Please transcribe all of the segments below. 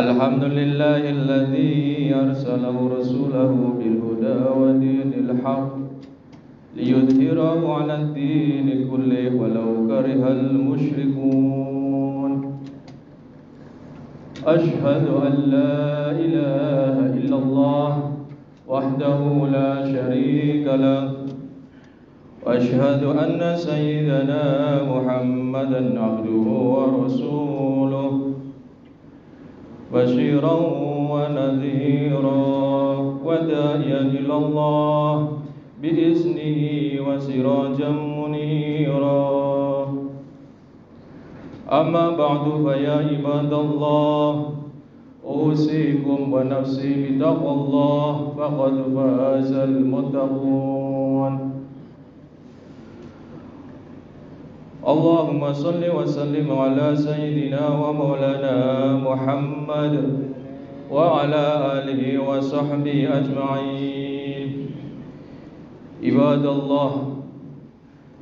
الحمد لله الذي أرسله رسوله بالهدى ودين الحق ليظهره على الدين كله ولو كره المشركون. أشهد أن لا إله إلا الله وحده لا شريك له، وأشهد أن سيدنا محمدا عبده ورسوله بشيرا ونذيرا وداعيا إلى الله بإذنه وسراجا منيرا. أما بعد فيا عباد الله، أوصيكم ونفسي بتقوى الله فقد فاز المتقون. اللهم صل وسلم على سيدنا ومولانا محمد وعلى آله وصحبه أجمعين. عباد الله،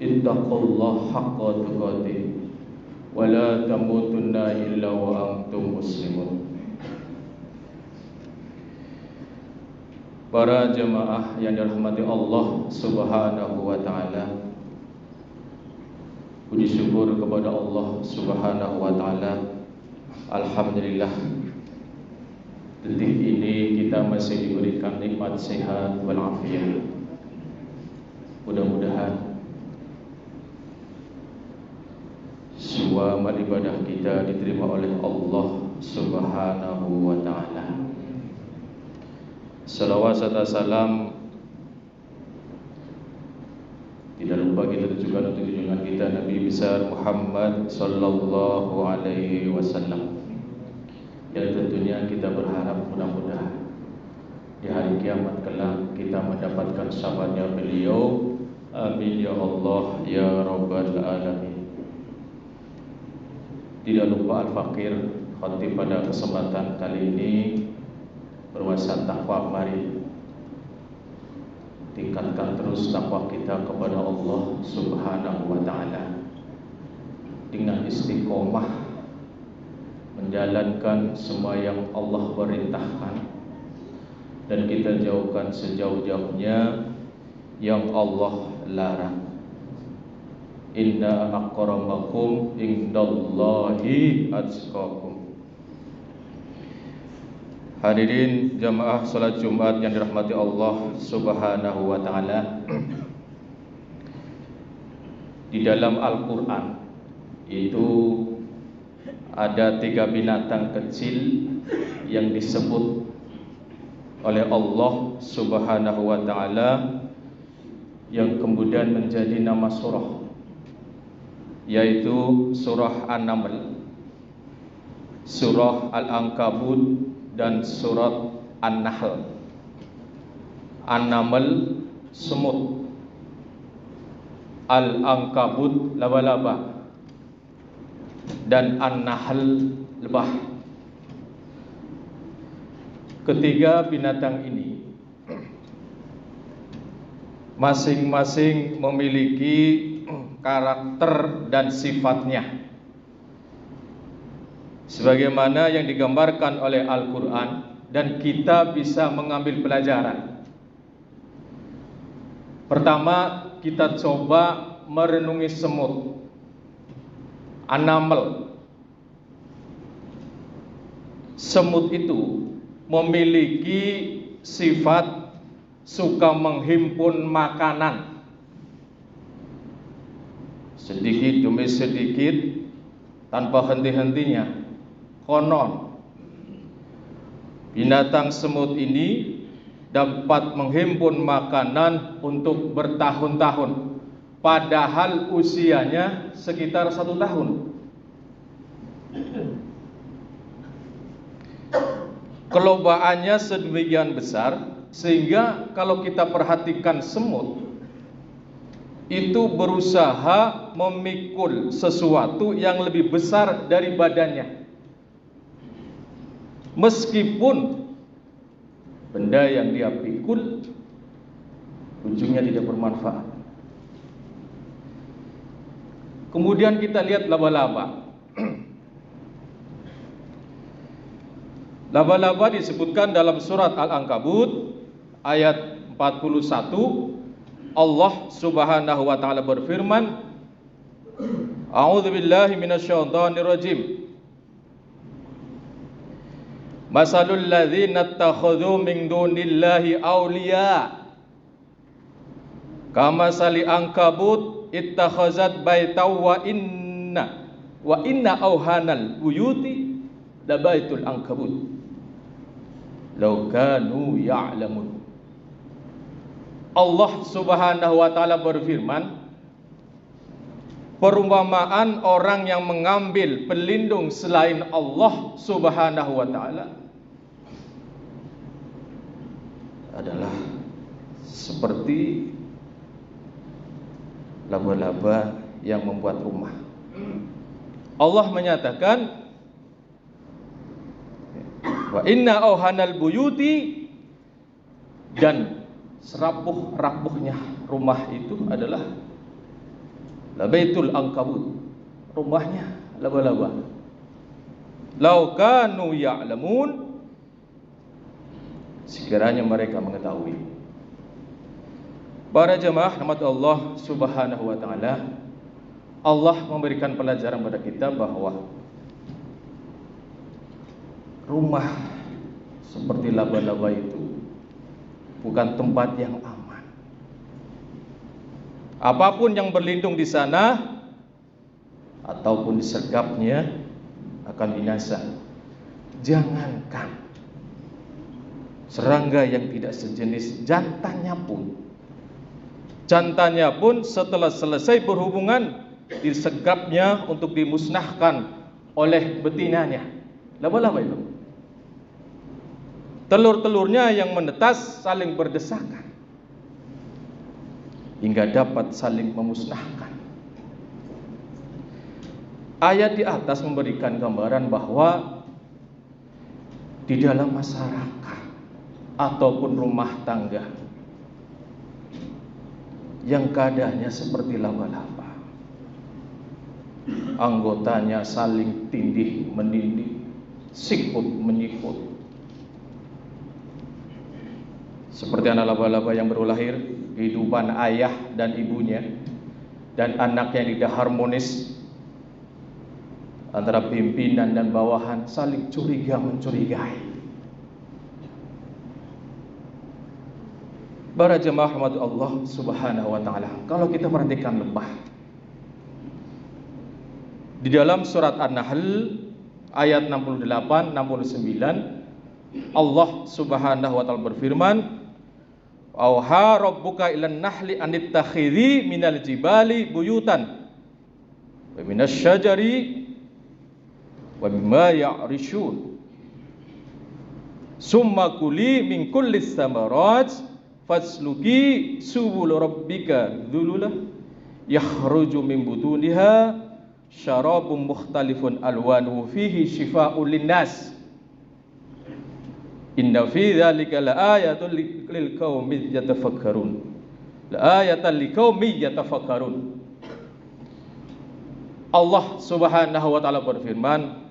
اتقوا الله حق تقاته ولا تموتن إلا وأنتم مسلمون. Para jemaah yang dirahmati Allah Subhanahu wa taala, puji syukur kepada Allah Subhanahu wa taala. Alhamdulillah, detik ini kita masih diberikan nikmat sehat walafiat. Mudah-mudahan semua amal ibadah kita diterima oleh Allah Subhanahu wa taala. Salawat serta salam tidak lupa kita tujukan untuk junjungan kita Nabi besar Muhammad sallallahu alaihi wasallam. Yang tentunya kita berharap mudah-mudahan di hari kiamat kelak kita mendapatkan syafaatnya beliau. Amin ya Allah ya rabbal alamin. Tidak lupa al-fakir khatib pada kesempatan kali ini berwasiat takwa. Mari tingkatkan terus takwa kita kepada Allah Subhanahu wa taala dengan istiqomah menjalankan semua yang Allah perintahkan dan kita jauhkan sejauh-jauhnya yang Allah larang. Inna akramakum indallahi atqakum. Hadirin jamaah salat Jumat yang dirahmati Allah Subhanahu wa taala. Di dalam Al-Qur'an itu ada 3 binatang kecil yang disebut oleh Allah Subhanahu wa taala yang kemudian menjadi nama surah, yaitu surah An-Naml, surah Al-Ankabut dan surat An-Nahl. An-Naml semut, Al-Ankabut laba-laba, dan An-Nahl lebah. Ketiga binatang ini masing-masing memiliki karakter dan sifatnya sebagaimana yang digambarkan oleh Al-Quran, dan kita bisa mengambil pelajaran. Pertama, kita coba merenungi semut An-Naml. Semut itu memiliki sifat suka menghimpun makanan sedikit demi sedikit tanpa henti-hentinya. Konon Binatang semut ini dapat menghimpun makanan untuk bertahun-tahun, padahal usianya sekitar 1 tahun. Kelobaannya sedemikian besar sehingga kalau kita perhatikan semut itu berusaha memikul sesuatu yang lebih besar dari badannya, meskipun benda yang dia pikul ujungnya tidak bermanfaat. Kemudian kita lihat laba-laba. Laba-laba disebutkan dalam surat Al-Ankabut ayat 41. Allah Subhanahu wa taala berfirman, A'udzubillahi minasyaitonir rajim. Masalul ladzina ittakhadhu min dunillahi awliya kamasali ankabut ittakhazat baitaw wa inna awhanal buyuti labaitul ankabut law kanu ya'lamun. Allah Subhanahu wa taala berfirman, perumpamaan orang yang mengambil pelindung selain Allah Subhanahu wa taala adalah seperti laba-laba yang membuat rumah. Allah menyatakan, wa inna auhanal buyuti, dan serapuh-rapuhnya rumah itu adalah labaitul ankabut, rumahnya laba-laba. Lau kanu ya'lamun, sekiranya mereka mengetahui. Para jemaah rahmat Allah Subhanahu wa taala, Allah memberikan pelajaran pada kita bahwa rumah seperti laba-laba itu bukan tempat yang aman. Apapun yang berlindung di sana ataupun disergapnya akan binasa. Jangankan serangga yang tidak sejenis, jantannya pun setelah selesai berhubungan disergapnya untuk dimusnahkan oleh betinanya. Laba-laba itu, telur-telurnya yang menetas saling berdesakan hingga dapat saling memusnahkan. Ayat di atas memberikan gambaran bahwa di dalam masyarakat ataupun rumah tangga yang keadaannya seperti laba-laba, anggotanya saling tindih menindih, sikut menyikut, seperti anak laba-laba yang baru lahir, kehidupan ayah dan ibunya dan anak yang tidak harmonis antara pimpinan dan bawahan, saling curiga mencurigai. Para jemaah rahmat Allah Subhanahu wa taala, kalau kita perhatikan lebah di dalam surat An-Nahl ayat 68 69, Allah Subhanahu wa taala berfirman, auha rabbuka ilan nahli anittakhidhi minal jibali buyutan wa minas syajari wa mimma ya'rishun summa kuli min kullis samarat fasluki subul rabbika dzululah yakhruju min butuniha syarabun mukhtalifun alwanuhu fihi shifaa'un linnas inna fi dzalika laayatan liqaumin yatafakkarun. Laayatan liqaumin yatafakkarun. Allah Subhanahu wa taala berfirman,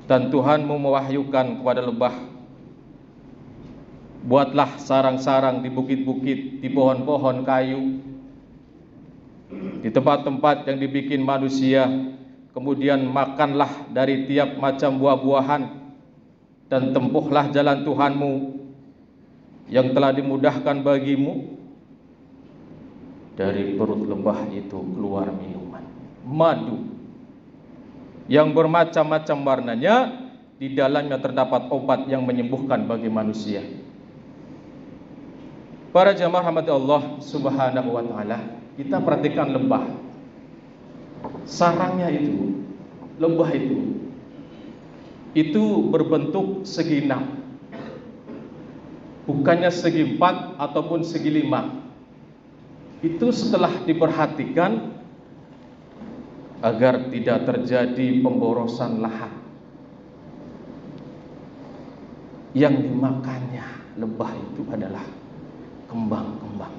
dan Tuhanmu mewahyukan kepada lebah, buatlah sarang-sarang di bukit-bukit, di pohon-pohon kayu, di tempat-tempat yang dibikin manusia, kemudian makanlah dari tiap macam buah-buahan, dan tempuhlah jalan Tuhanmu yang telah dimudahkan bagimu. Dari perut lebah itu keluar minuman, madu yang bermacam-macam warnanya, di dalamnya terdapat obat yang menyembuhkan bagi manusia. Para jamaah rahmati Allah Subhanahu wa taala, kita perhatikan lebah. Sarangnya itu, lebah itu berbentuk segi 6. Bukannya segi 4 ataupun segi 5. Itu setelah diperhatikan agar tidak terjadi pemborosan lahan. Yang dimakannya lebah itu adalah kembang-kembang.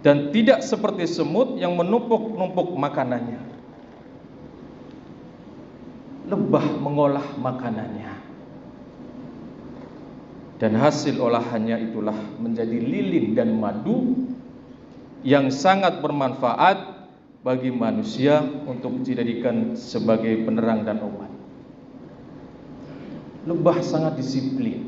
Dan tidak seperti semut yang menumpuk-numpuk makanannya. Lebah mengolah makanannya, dan hasil olahannya itulah menjadi lilin dan madu yang sangat bermanfaat bagi manusia untuk dijadikan sebagai penerang dan obat. Lebah sangat disiplin,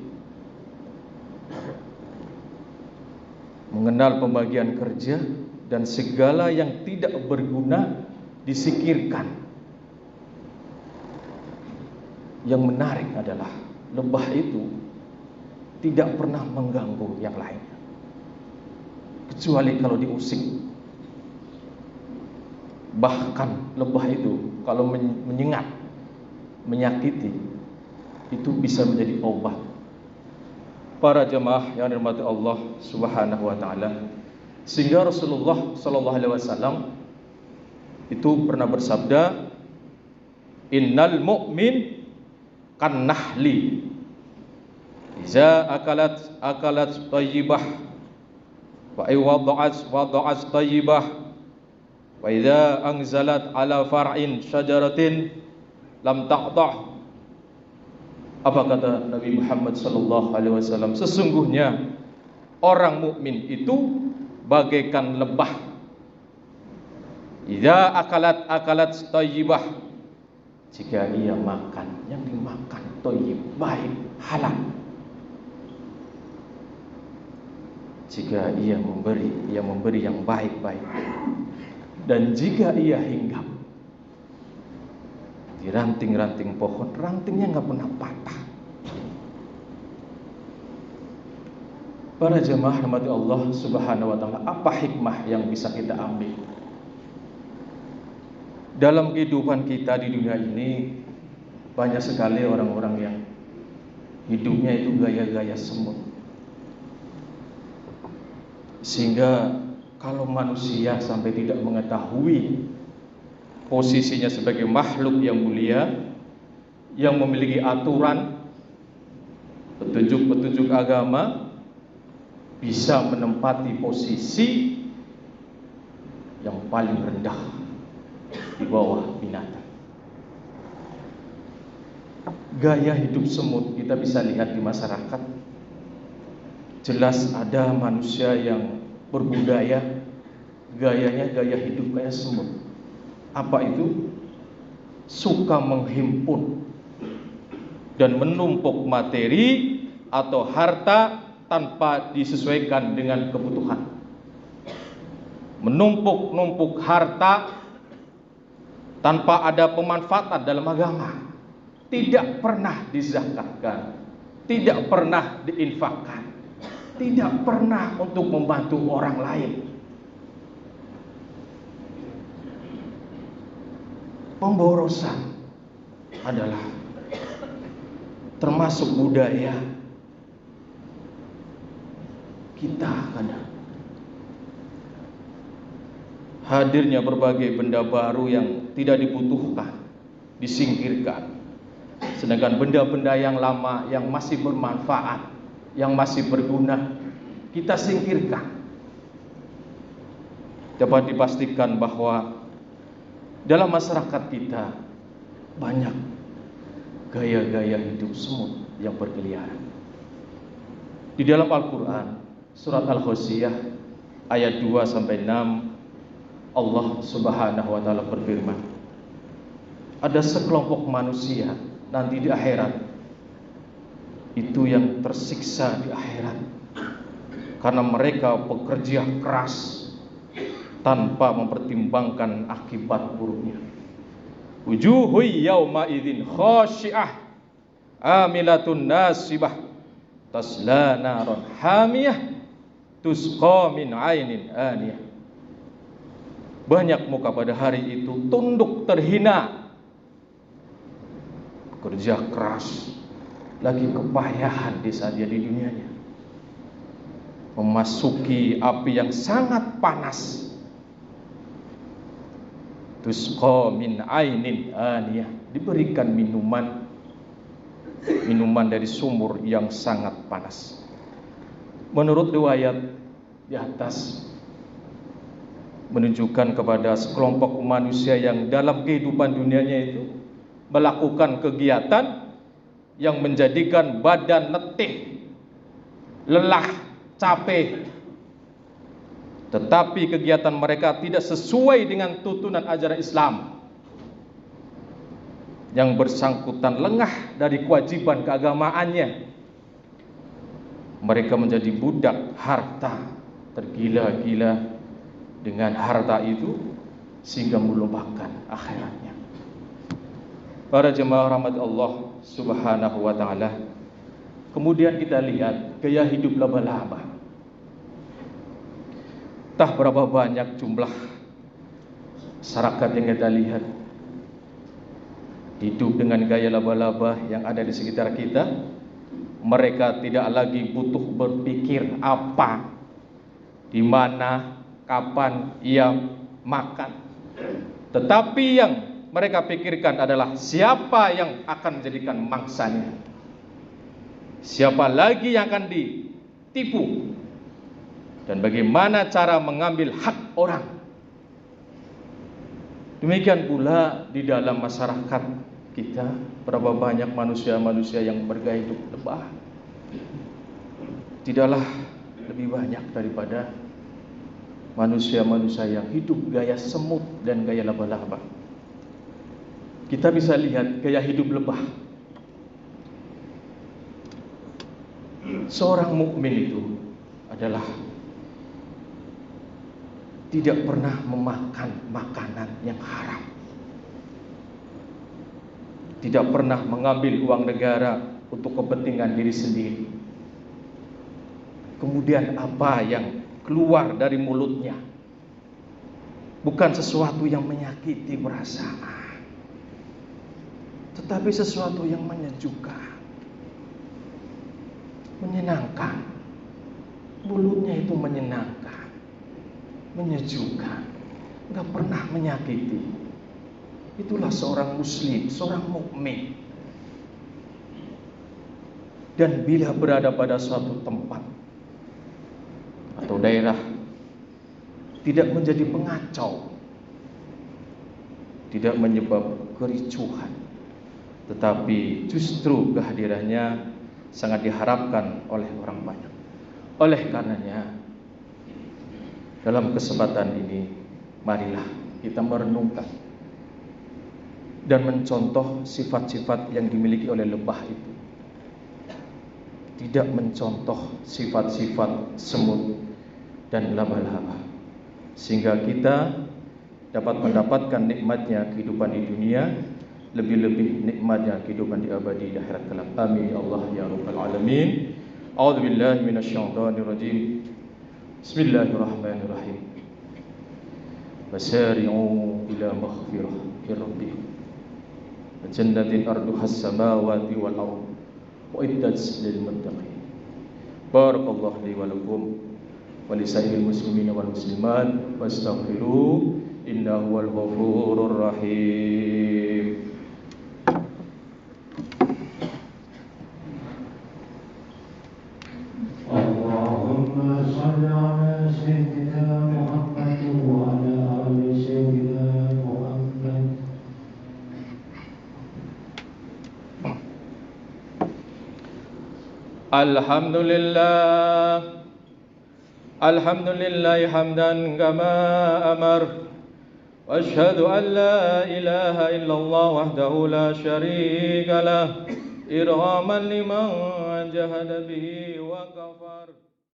mengenal pembagian kerja, dan segala yang tidak berguna disingkirkan. Yang menarik adalah lebah itu tidak pernah mengganggu yang lainnya, kecuali kalau diusik. Bahkan lebah itu kalau menyengat, menyakiti, itu bisa menjadi obat. Para jemaah yang dirahmati Allah Subhanahu wa taala, sehingga Rasulullah sallallahu alaihi wasallam itu pernah bersabda, "Innal mu'min kan nahli, iza akalat tayyibah, wa wada'at tayyibah, wa idza anzalat ala far'in syajaratin lam taqta'." Apa kata Nabi Muhammad sallallahu alaihi wasallam? Sesungguhnya orang mukmin itu bagaikan lebah. Idza akalat tayyibah, jika ia makan, yang dimakan thayyib, baik, halal. Jika ia memberi yang baik-baik. Dan jika ia hinggap di ranting-ranting pohon, rantingnya nggak pernah patah. Para jemaah rahmati Allah Subhanahu wa taala, apa hikmah yang bisa kita ambil dalam kehidupan kita di dunia ini? Banyak sekali orang-orang yang hidupnya itu gaya-gaya semut, sehingga kalau manusia sampai tidak mengetahui posisinya sebagai makhluk yang mulia, yang memiliki aturan, petunjuk-petunjuk agama, bisa menempati posisi yang paling rendah di bawah binatang. Gaya hidup semut kita bisa lihat di masyarakat. Jelas ada manusia yang berbudaya, gayanya gaya hidup kayak semut. Apa itu? Suka menghimpun dan menumpuk materi atau harta tanpa disesuaikan dengan kebutuhan. Menumpuk-numpuk harta tanpa ada pemanfaatan dalam agama. Tidak pernah dizakatkan, tidak pernah diinfakkan, tidak pernah untuk membantu orang lain. Pemborosan adalah termasuk budaya kita. Kadang hadirnya berbagai benda baru yang tidak dibutuhkan disingkirkan, sedangkan benda-benda yang lama yang masih bermanfaat, yang masih berguna, kita singkirkan. Dapat dipastikan bahwa dalam masyarakat kita banyak gaya-gaya hidup semut yang berkeliaran. Di dalam Al-Quran, surat Al-Ghashiyah ayat 2-6, Allah Subhanahu wa taala berfirman, ada sekelompok manusia nanti di akhirat itu yang tersiksa di akhirat karena mereka bekerja keras tanpa mempertimbangkan akibat buruknya. Wujuhu yawma idzin khashi'ah amilatun nasibah tasla naron hamiyah tusqa min ainin aniyah. Banyak muka pada hari itu tunduk terhina, kerja keras, lagi kepayahan di saat dia di dunianya, memasuki api yang sangat panas. Tusqa min ainin aniyah, diberikan minuman dari sumur yang sangat panas. Menurut riwayat di atas menunjukkan kepada sekelompok manusia yang dalam kehidupan dunianya itu melakukan kegiatan yang menjadikan badan letih, lelah, capek, tetapi kegiatan mereka tidak sesuai dengan tuntunan ajaran Islam, yang bersangkutan lengah dari kewajiban keagamaannya. Mereka menjadi budak harta, tergila-gila dengan harta itu sehingga melupakan akhiratnya. Para jemaah rahmat Allah Subhanahu wa taala, kemudian kita lihat gaya hidup laba-laba. Entah berapa banyak jumlah masyarakat yang kita lihat hidup dengan gaya laba-laba yang ada di sekitar kita. Mereka tidak lagi butuh berpikir apa, di mana, kapan ia makan, tetapi yang mereka pikirkan adalah siapa yang akan menjadikan mangsanya, siapa lagi yang akan ditipu, dan bagaimana cara mengambil hak orang. Demikian pula di dalam masyarakat kita, berapa banyak manusia-manusia yang bergaya hidup lebah, tidaklah lebih banyak daripada manusia-manusia yang hidup gaya semut dan gaya laba-laba. Kita bisa lihat gaya hidup lebah. Seorang mukmin itu adalah tidak pernah memakan makanan yang haram, tidak pernah mengambil uang negara untuk kepentingan diri sendiri. Kemudian apa yang keluar dari mulutnya bukan sesuatu yang menyakiti perasaan, tetapi sesuatu yang menyejukkan, menyenangkan. Mulutnya itu menyenangkan, menyejukkan, enggak pernah menyakiti. Itulah seorang muslim, seorang mukmin. Dan bila berada pada suatu tempat atau daerah, tidak menjadi pengacau, tidak menyebab kericuhan, tetapi justru kehadirannya sangat diharapkan oleh orang banyak. Oleh karenanya, dalam kesempatan ini, marilah kita merenungkan dan mencontoh sifat-sifat yang dimiliki oleh lebah itu. Tidak mencontoh sifat-sifat semut dan laba-laba, sehingga kita dapat mendapatkan nikmatnya kehidupan di dunia, lebih-lebih nikmatnya kehidupan di abadi di akhirat kelak. Amin ya Allah ya rabbal alamin. A'udzubillahi minasyaitonir rajim. Bismillahirrahmanirrahim. Wasari'u ila maghfirah min rabbikum wa jannatin arduha as-samawati wal ardh wa iddat lil muttaqin. Barakallahu li wa lakum wa li sa'iril muslimin wal muslimat wastaghfiru innahu wal ghafurur rahim. Allahumma shalli ala sayyidina Muhammad wa ala ali sayyidina Muhammad. Alhamdulillah, alhamdulillah hamdan kama amar, wa asyhadu an la ilaha illallah wahdahu la syarika lah, irhaman liman jahada bihi wa kafar.